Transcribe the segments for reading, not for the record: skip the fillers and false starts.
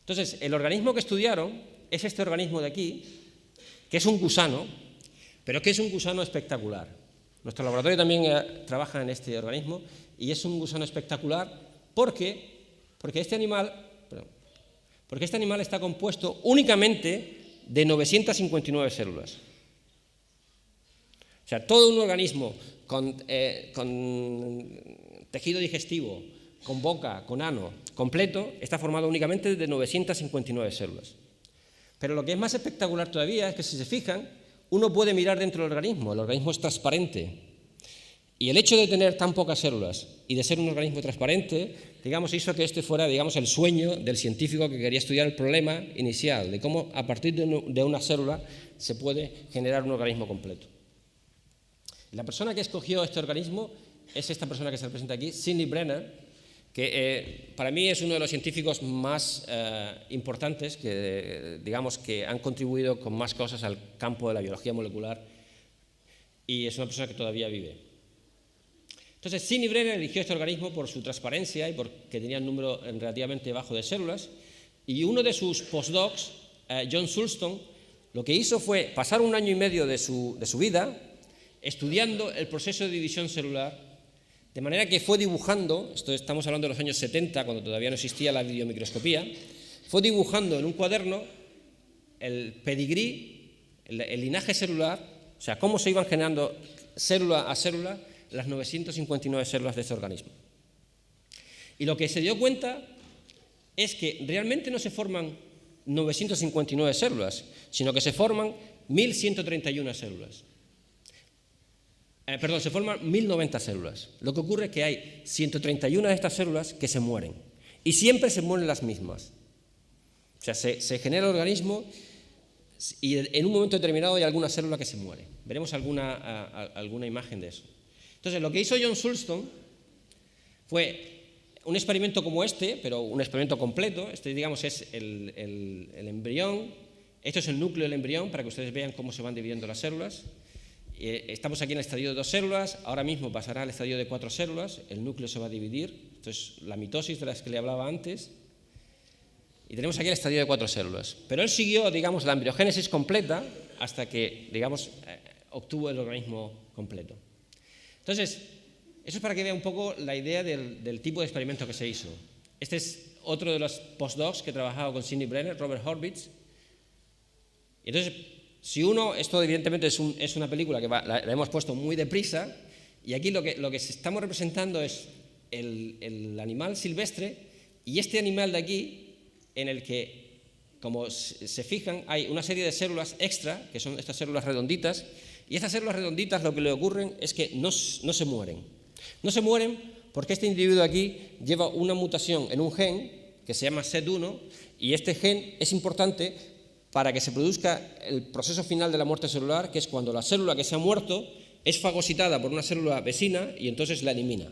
Entonces, el organismo que estudiaron es este organismo de aquí, que es un gusano, pero que es un gusano espectacular. Nuestro laboratorio también trabaja en este organismo y es un gusano espectacular porque este animal está compuesto únicamente de 959 células. O sea, todo un organismo con tejido digestivo, con boca, con ano, completo, está formado únicamente de 959 células. Pero lo que es más espectacular todavía es que, si se fijan, uno puede mirar dentro del organismo. El organismo es transparente. Y el hecho de tener tan pocas células y de ser un organismo transparente, digamos, hizo que este fuera, digamos, el sueño del científico que quería estudiar el problema inicial, de cómo a partir de una célula se puede generar un organismo completo. La persona que escogió este organismo es esta persona que se representa aquí, Sidney Brenner, que para mí es uno de los científicos más importantes que, digamos, que han contribuido con más cosas al campo de la biología molecular, y es una persona que todavía vive. Entonces, Sidney Brenner eligió este organismo por su transparencia y porque tenía un número relativamente bajo de células, y uno de sus postdocs, John Sulston, lo que hizo fue pasar 1 año y medio de su vida estudiando el proceso de división celular, de manera que fue dibujando, estamos hablando de los años 70, cuando todavía no existía la videomicroscopía, fue dibujando en un cuaderno el pedigrí, el linaje celular, o sea, cómo se iban generando célula a célula las 959 células de este organismo. Y lo que se dio cuenta es que realmente no se forman 959 células, sino que se forman 1131 células. Se forman 1090 células. Lo que ocurre es que hay 131 de estas células que se mueren, y siempre se mueren las mismas. O sea, se genera el organismo y en un momento determinado hay alguna célula que se muere. Veremos alguna imagen de eso. Entonces, lo que hizo John Sulston fue un experimento como este, pero un experimento completo. Este, digamos, es el embrión. Esto es el núcleo del embrión, para que ustedes vean cómo se van dividiendo las células. Estamos aquí en el estadio de 2 células, ahora mismo pasará al estadio de 4 células, el núcleo se va a dividir, esto es la mitosis de las que le hablaba antes, y tenemos aquí el estadio de 4 células. Pero él siguió, digamos, la embriogénesis completa hasta que, digamos, obtuvo el organismo completo. Entonces, eso es para que vea un poco la idea del tipo de experimento que se hizo. Este es otro de los postdocs que he trabajado con Sidney Brenner, Robert Horvitz. Entonces, esto evidentemente es una película que la hemos puesto muy deprisa, y aquí lo que estamos representando es el animal silvestre, y este animal de aquí, en el que, como se fijan, hay una serie de células extra, que son estas células redonditas, y estas células redonditas lo que le ocurren es que no se mueren. No se mueren porque este individuo aquí lleva una mutación en un gen que se llama SET1, y este gen es importante para que se produzca el proceso final de la muerte celular, que es cuando la célula que se ha muerto es fagocitada por una célula vecina y entonces la elimina.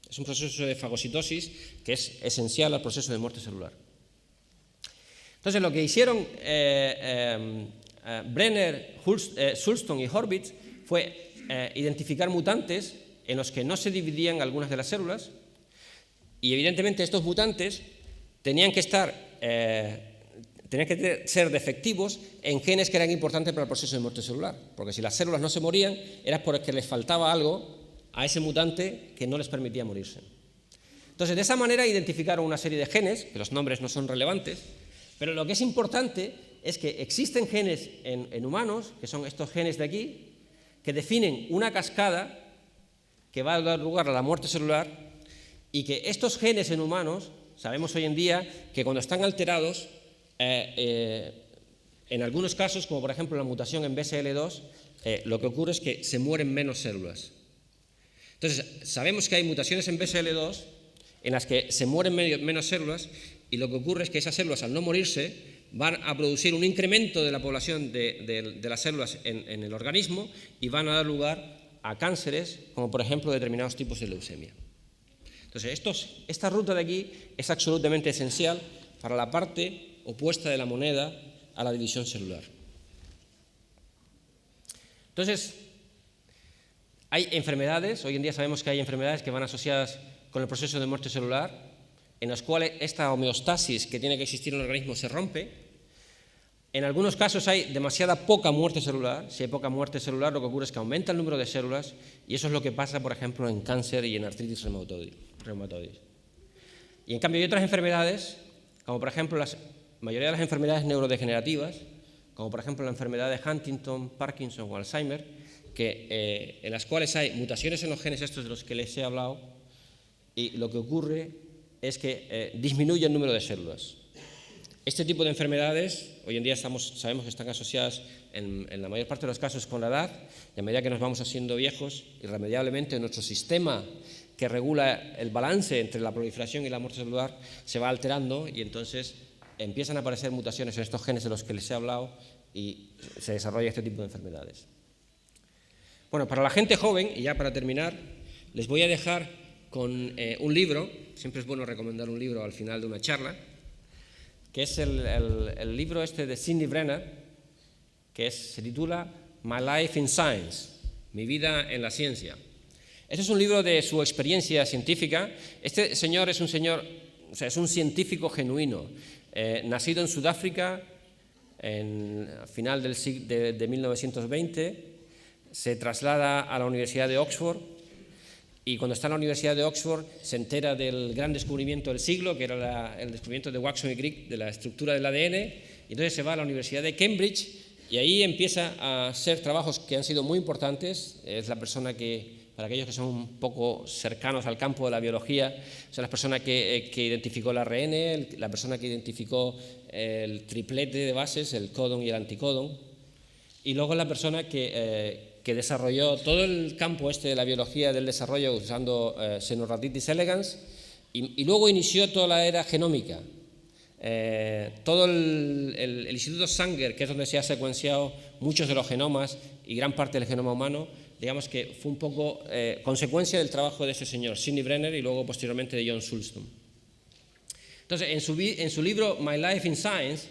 Es un proceso de fagocitosis que es esencial al proceso de muerte celular. Entonces, lo que hicieron Brenner, Sulston y Horvitz fue identificar mutantes en los que no se dividían algunas de las células, y evidentemente estos mutantes tenían que ser defectivos en genes que eran importantes para el proceso de muerte celular, porque si las células no se morían era porque les faltaba algo a ese mutante que no les permitía morirse. Entonces, de esa manera identificaron una serie de genes, que los nombres no son relevantes, pero lo que es importante es que existen genes en humanos, que son estos genes de aquí, que definen una cascada que va a dar lugar a la muerte celular, y que estos genes en humanos, sabemos hoy en día que cuando están alterados, en algunos casos, como por ejemplo la mutación en BSL2, lo que ocurre es que se mueren menos células. Entonces, sabemos que hay mutaciones en BSL2 en las que se mueren menos células, y lo que ocurre es que esas células, al no morirse, van a producir un incremento de la población de las células en el organismo, y van a dar lugar a cánceres, como por ejemplo determinados tipos de leucemia. Entonces, esta ruta de aquí es absolutamente esencial para la parte opuesta de la moneda a la división celular. Entonces, hay enfermedades, hoy en día sabemos que hay enfermedades que van asociadas con el proceso de muerte celular, en los cuales esta homeostasis que tiene que existir en el organismo se rompe. En algunos casos hay demasiada poca muerte celular. Si hay poca muerte celular, lo que ocurre es que aumenta el número de células, y eso es lo que pasa, por ejemplo, en cáncer y en artritis reumatoide. Y en cambio hay otras enfermedades, como por ejemplo la mayoría de las enfermedades neurodegenerativas, como por ejemplo la enfermedad de Huntington, Parkinson o Alzheimer, en las cuales hay mutaciones en los genes estos de los que les he hablado, y lo que ocurre es que disminuye el número de células. Este tipo de enfermedades hoy en día sabemos que están asociadas en la mayor parte de los casos con la edad, y a medida que nos vamos haciendo viejos, irremediablemente nuestro sistema que regula el balance entre la proliferación y la muerte celular se va alterando, y entonces empiezan a aparecer mutaciones en estos genes de los que les he hablado y se desarrolla este tipo de enfermedades. Bueno, para la gente joven, y ya para terminar, les voy a dejar con un libro. Siempre es bueno recomendar un libro al final de una charla, que es el libro este de Sidney Brenner, se titula My Life in Science, Mi vida en la ciencia. Este es un libro de su experiencia científica. Este señor es un científico genuino, nacido en Sudáfrica a final de 1920, se traslada a la Universidad de Oxford, y cuando está en la Universidad de Oxford se entera del gran descubrimiento del siglo, que era el descubrimiento de Watson y Crick de la estructura del ADN, y entonces se va a la Universidad de Cambridge y ahí empieza a hacer trabajos que han sido muy importantes. Es la persona que, para aquellos que son un poco cercanos al campo de la biología, es la persona que identificó el ARN, la persona que identificó el triplete de bases, el codón y el anticodón, y luego la persona que desarrolló todo el campo de la biología del desarrollo usando Xenorhabditis elegans, y luego inició toda la era genómica. Todo el Instituto Sanger, que es donde se ha secuenciado muchos de los genomas y gran parte del genoma humano, digamos que fue un poco consecuencia del trabajo de ese señor, Sidney Brenner, y luego posteriormente de John Sulston. Entonces, en su libro My Life in Science,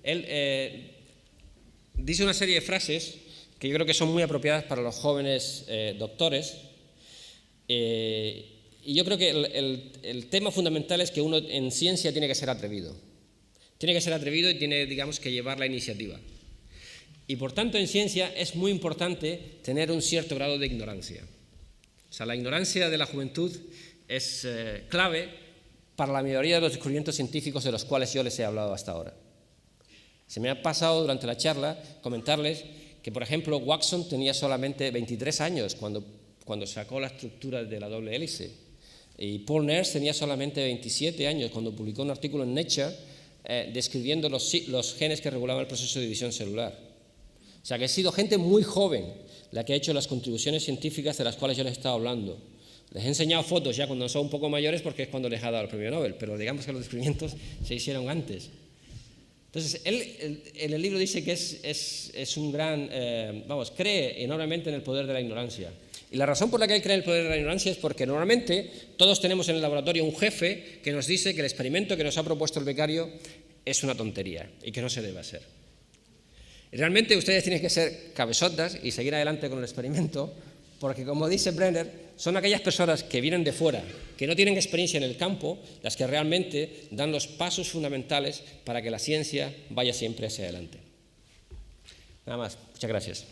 él dice una serie de frases que yo creo que son muy apropiadas para los jóvenes doctores, y yo creo que el tema fundamental es que uno en ciencia tiene que ser atrevido. Tiene que ser atrevido y tiene, digamos, que llevar la iniciativa. Y por tanto, en ciencia es muy importante tener un cierto grado de ignorancia. O sea, la ignorancia de la juventud es clave para la mayoría de los descubrimientos científicos de los cuales yo les he hablado hasta ahora. Se me ha pasado durante la charla comentarles que, por ejemplo, Watson tenía solamente 23 años cuando sacó la estructura de la doble hélice, y Paul Nernst tenía solamente 27 años cuando publicó un artículo en Nature describiendo los genes que regulaban el proceso de división celular. O sea, que ha sido gente muy joven la que ha hecho las contribuciones científicas de las cuales yo les he estado hablando. Les he enseñado fotos ya cuando son un poco mayores, porque es cuando les ha dado el premio Nobel, pero digamos que los descubrimientos se hicieron antes. Entonces, él en el libro dice que es un gran, cree enormemente en el poder de la ignorancia. Y la razón por la que él cree en el poder de la ignorancia es porque normalmente todos tenemos en el laboratorio un jefe que nos dice que el experimento que nos ha propuesto el becario es una tontería y que no se debe hacer. Y realmente ustedes tienen que ser cabezotas y seguir adelante con el experimento, porque, como dice Brenner, son aquellas personas que vienen de fuera, que no tienen experiencia en el campo, las que realmente dan los pasos fundamentales para que la ciencia vaya siempre hacia adelante. Nada más. Muchas gracias.